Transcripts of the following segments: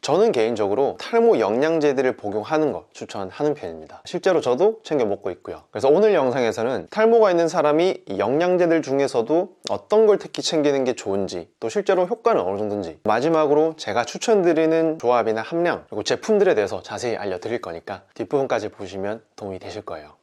저는 개인적으로 탈모 영양제들을 복용하는 거 추천하는 편입니다. 실제로 저도 챙겨 먹고 있고요. 그래서 오늘 영상에서는 탈모가 있는 사람이 이 영양제들 중에서도 어떤 걸 특히 챙기는 게 좋은지, 또 실제로 효과는 어느 정도인지, 마지막으로 제가 추천드리는 조합이나 함량, 그리고 제품들에 대해서 자세히 알려드릴 거니까 뒷부분까지 보시면 도움이 되실 거예요.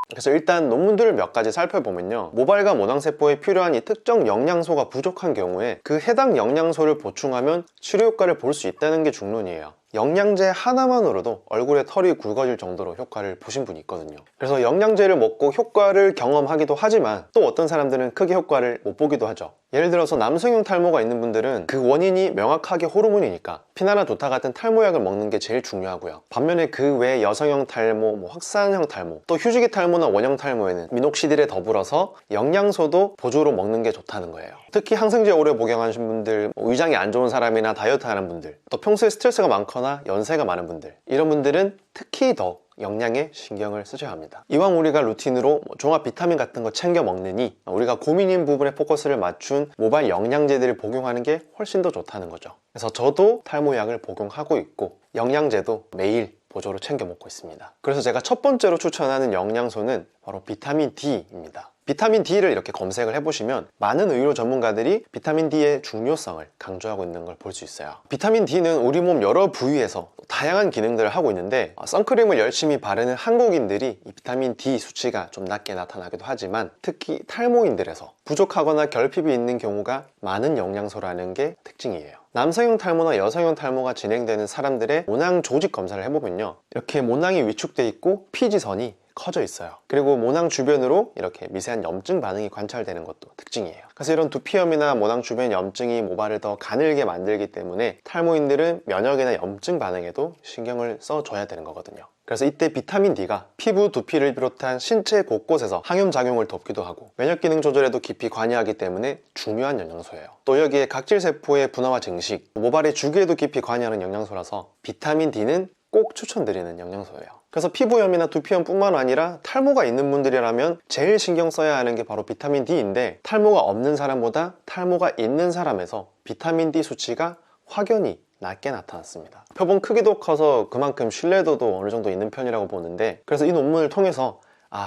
그래서 일단 논문들을 몇 가지 살펴보면요, 모발과 모낭세포에 필요한 이 특정 영양소가 부족한 경우에 그 해당 영양소를 보충하면 치료 효과를 볼 수 있다는 게 중론이에요. 영양제 하나만으로도 얼굴에 털이 굵어질 정도로 효과를 보신 분이 있거든요. 그래서 영양제를 먹고 효과를 경험하기도 하지만 또 어떤 사람들은 크게 효과를 못 보기도 하죠. 예를 들어서 남성형 탈모가 있는 분들은 그 원인이 명확하게 호르몬이니까 피나나 도타 같은 탈모약을 먹는 게 제일 중요하고요. 반면에 그 외에 여성형 탈모, 확산형 탈모, 또 휴지기 탈모나 원형 탈모에는 미녹시딜에 더불어서 영양소도 보조로 먹는 게 좋다는 거예요. 특히 항생제 오래 복용하신 분들, 위장이 안 좋은 사람이나 다이어트 하는 분들, 또 평소에 스트레스가 많거나 연세가 많은 분들, 이런 분들은 특히 더 영양에 신경을 쓰셔야 합니다. 이왕 우리가 루틴으로 종합 비타민 같은 거 챙겨 먹느니 우리가 고민인 부분에 포커스를 맞춘 모발 영양제들을 복용하는 게 훨씬 더 좋다는 거죠. 그래서 저도 탈모약을 복용하고 있고 영양제도 매일 보조로 챙겨 먹고 있습니다. 그래서 제가 첫 번째로 추천하는 영양소는 바로 비타민 D입니다. 비타민 D를 이렇게 검색을 해보시면 많은 의료 전문가들이 비타민 D의 중요성을 강조하고 있는 걸 볼 수 있어요. 비타민 D는 우리 몸 여러 부위에서 다양한 기능들을 하고 있는데, 선크림을 열심히 바르는 한국인들이 이 비타민 D 수치가 좀 낮게 나타나기도 하지만 특히 탈모인들에서 부족하거나 결핍이 있는 경우가 많은 영양소라는 게 특징이에요. 남성형 탈모나 여성형 탈모가 진행되는 사람들의 모낭 조직 검사를 해보면요, 이렇게 모낭이 위축돼 있고 피지선이 커져 있어요. 그리고 모낭 주변으로 이렇게 미세한 염증 반응이 관찰되는 것도 특징이에요. 그래서 이런 두피염이나 모낭 주변 염증이 모발을 더 가늘게 만들기 때문에 탈모인들은 면역이나 염증 반응에도 신경을 써줘야 되는 거거든요. 그래서 이때 비타민 D가 피부, 두피를 비롯한 신체 곳곳에서 항염작용을 돕기도 하고 면역기능 조절에도 깊이 관여하기 때문에 중요한 영양소예요. 또 여기에 각질세포의 분화와 증식, 모발의 주기에도 깊이 관여하는 영양소라서 비타민 D는 꼭 추천드리는 영양소예요. 그래서 피부염이나 두피염 뿐만 아니라 탈모가 있는 분들이라면 제일 신경 써야 하는 게 바로 비타민 D인데, 탈모가 없는 사람보다 탈모가 있는 사람에서 비타민 D 수치가 확연히 낮게 나타났습니다. 표본 크기도 커서 그만큼 신뢰도도 어느 정도 있는 편이라고 보는데, 그래서 이 논문을 통해서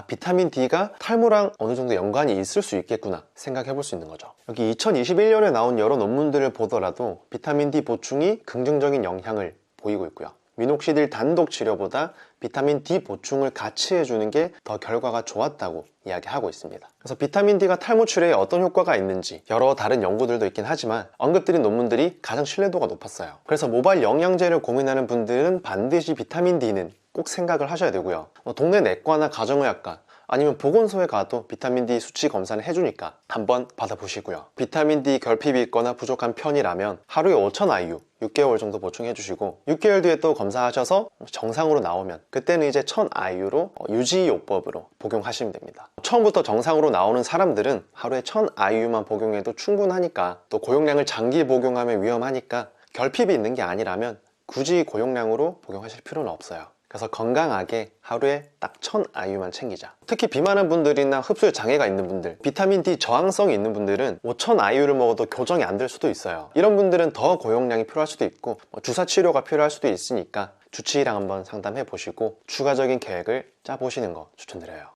비타민 D가 탈모랑 어느 정도 연관이 있을 수 있겠구나 생각해 볼 수 있는 거죠. 여기 2021년에 나온 여러 논문들을 보더라도 비타민 D 보충이 긍정적인 영향을 보이고 있고요. 미녹시딜 단독 치료보다 비타민 D 보충을 같이 해주는 게 더 결과가 좋았다고 이야기하고 있습니다. 그래서 비타민 D가 탈모 치료에 어떤 효과가 있는지 여러 다른 연구들도 있긴 하지만 언급드린 논문들이 가장 신뢰도가 높았어요. 그래서 모발 영양제를 고민하는 분들은 반드시 비타민 D는 꼭 생각을 하셔야 되고요. 동네 내과나 가정의학과 아니면 보건소에 가도 비타민 D 수치 검사를 해주니까 한번 받아보시고요. 비타민 D 결핍이 있거나 부족한 편이라면 하루에 5000IU 6개월 정도 보충해 주시고, 6개월 뒤에 또 검사하셔서 정상으로 나오면 그때는 이제 1000IU로 유지요법으로 복용하시면 됩니다. 처음부터 정상으로 나오는 사람들은 하루에 1000IU만 복용해도 충분하니까, 또 고용량을 장기 복용하면 위험하니까 결핍이 있는 게 아니라면 굳이 고용량으로 복용하실 필요는 없어요. 그래서 건강하게 하루에 딱 1000IU만 챙기자. 특히 비만한 분들이나 흡수에 장애가 있는 분들, 비타민 D 저항성이 있는 분들은 5000IU를 먹어도 교정이 안 될 수도 있어요. 이런 분들은 더 고용량이 필요할 수도 있고 주사 치료가 필요할 수도 있으니까 주치의랑 한번 상담해 보시고 추가적인 계획을 짜 보시는 거 추천드려요.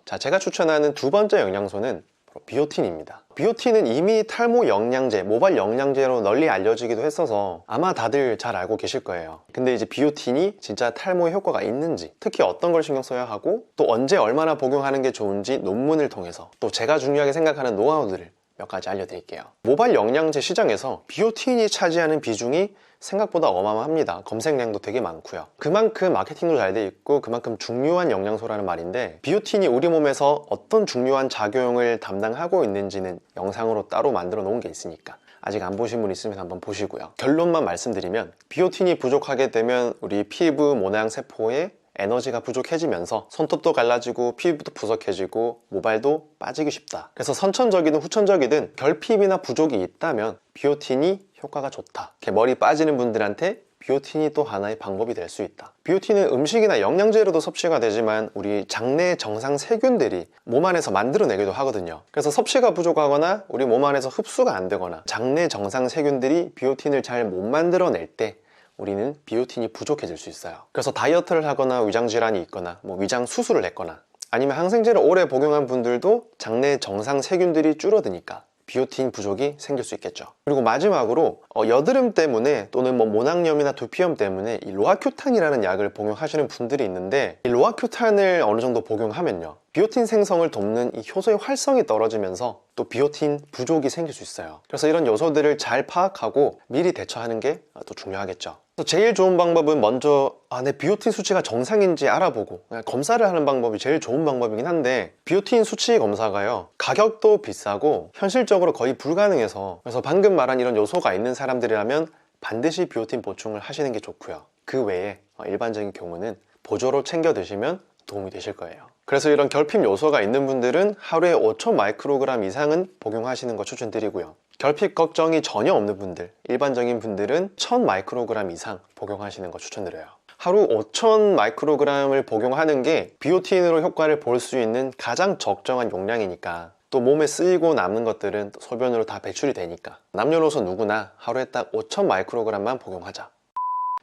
자, 제가 추천하는 두 번째 영양소는 비오틴입니다. 비오틴은 이미 탈모 영양제, 모발 영양제로 널리 알려지기도 했어서 아마 다들 잘 알고 계실 거예요. 근데 이제 비오틴이 진짜 탈모에 효과가 있는지, 특히 어떤 걸 신경 써야 하고 또 언제 얼마나 복용하는 게 좋은지 논문을 통해서 또 제가 중요하게 생각하는 노하우들을 몇 가지 알려드릴게요. 모발 영양제 시장에서 비오틴이 차지하는 비중이 생각보다 어마어마합니다. 검색량도 되게 많고요. 그만큼 마케팅도 잘 돼 있고 그만큼 중요한 영양소라는 말인데, 비오틴이 우리 몸에서 어떤 중요한 작용을 담당하고 있는지는 영상으로 따로 만들어 놓은 게 있으니까 아직 안 보신 분 있으면 한번 보시고요. 결론만 말씀드리면, 비오틴이 부족하게 되면 우리 피부, 모낭 세포에 에너지가 부족해지면서 손톱도 갈라지고 피부도 부석해지고 모발도 빠지기 쉽다. 그래서 선천적이든 후천적이든 결핍이나 부족이 있다면 비오틴이 효과가 좋다. 이렇게 머리 빠지는 분들한테 비오틴이 또 하나의 방법이 될 수 있다. 비오틴은 음식이나 영양제로도 섭취가 되지만 우리 장내 정상 세균들이 몸 안에서 만들어내기도 하거든요. 그래서 섭취가 부족하거나 우리 몸 안에서 흡수가 안 되거나 장내 정상 세균들이 비오틴을 잘 못 만들어낼 때 우리는 비오틴이 부족해질 수 있어요. 그래서 다이어트를 하거나 위장 질환이 있거나 위장 수술을 했거나 아니면 항생제를 오래 복용한 분들도 장내 정상 세균들이 줄어드니까 비오틴 부족이 생길 수 있겠죠. 그리고 마지막으로 여드름 때문에 또는 모낭염이나 두피염 때문에 이 로아큐탄이라는 약을 복용하시는 분들이 있는데, 이 로아큐탄을 어느 정도 복용하면요, 비오틴 생성을 돕는 이 효소의 활성이 떨어지면서 또 비오틴 부족이 생길 수 있어요. 그래서 이런 요소들을 잘 파악하고 미리 대처하는 게 또 중요하겠죠. 제일 좋은 방법은 먼저 내 비오틴 수치가 정상인지 알아보고 검사를 하는 방법이 제일 좋은 방법이긴 한데, 비오틴 수치 검사가요, 가격도 비싸고 현실적으로 거의 불가능해서, 그래서 방금 말한 이런 요소가 있는 사람들이라면 반드시 비오틴 보충을 하시는 게 좋고요. 그 외에 일반적인 경우는 보조로 챙겨 드시면 도움이 되실 거예요. 그래서 이런 결핍 요소가 있는 분들은 하루에 5,000 마이크로그램 이상은 복용하시는 거 추천드리고요. 결핍 걱정이 전혀 없는 분들, 일반적인 분들은 1,000 마이크로그램 이상 복용하시는 거 추천드려요. 하루 5,000 마이크로그램을 복용하는 게 비오틴으로 효과를 볼 수 있는 가장 적정한 용량이니까, 또 몸에 쓰이고 남는 것들은 또 소변으로 다 배출이 되니까 남녀노소 누구나 하루에 딱 5,000 마이크로그램만 복용하자.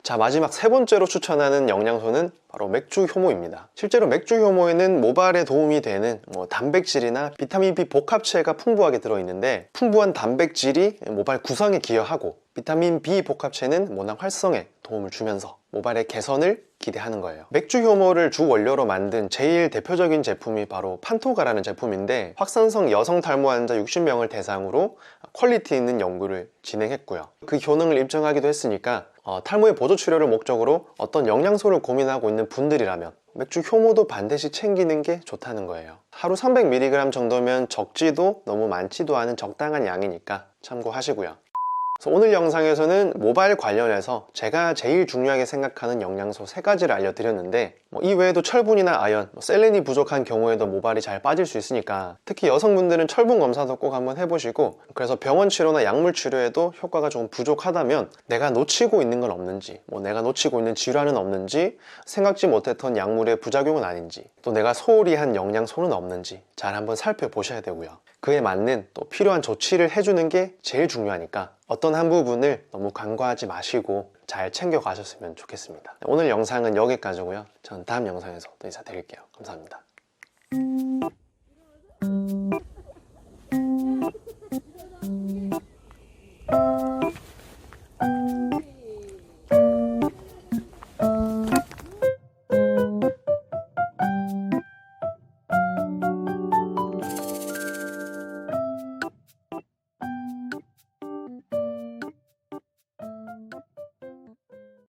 자, 마지막 세 번째로 추천하는 영양소는 바로 맥주 효모입니다. 실제로 맥주 효모에는 모발에 도움이 되는 단백질이나 비타민 B 복합체가 풍부하게 들어있는데, 풍부한 단백질이 모발 구성에 기여하고 비타민 B 복합체는 모낭 활성에 도움을 주면서 모발의 개선을 기대하는 거예요. 맥주 효모를 주 원료로 만든 제일 대표적인 제품이 바로 판토가라는 제품인데, 확산성 여성 탈모 환자 60명을 대상으로 퀄리티 있는 연구를 진행했고요. 그 효능을 입증하기도 했으니까 탈모의 보조 치료를 목적으로 어떤 영양소를 고민하고 있는 분들이라면 맥주 효모도 반드시 챙기는 게 좋다는 거예요. 하루 300mg 정도면 적지도 너무 많지도 않은 적당한 양이니까 참고하시고요. 그래서 오늘 영상에서는 모발 관련해서 제가 제일 중요하게 생각하는 영양소 3가지를 알려드렸는데, 이 외에도 철분이나 아연, 셀렌이 부족한 경우에도 모발이 잘 빠질 수 있으니까 특히 여성분들은 철분 검사도 꼭 한번 해보시고, 그래서 병원 치료나 약물 치료에도 효과가 조금 부족하다면 내가 놓치고 있는 건 없는지, 내가 놓치고 있는 질환은 없는지, 생각지 못했던 약물의 부작용은 아닌지, 또 내가 소홀히 한 영양소는 없는지 잘 한번 살펴보셔야 되고요. 그에 맞는 또 필요한 조치를 해주는 게 제일 중요하니까 어떤 한 부분을 너무 간과하지 마시고 잘 챙겨 가셨으면 좋겠습니다. 오늘 영상은 여기까지고요. 전 다음 영상에서 또 인사드릴게요. 감사합니다.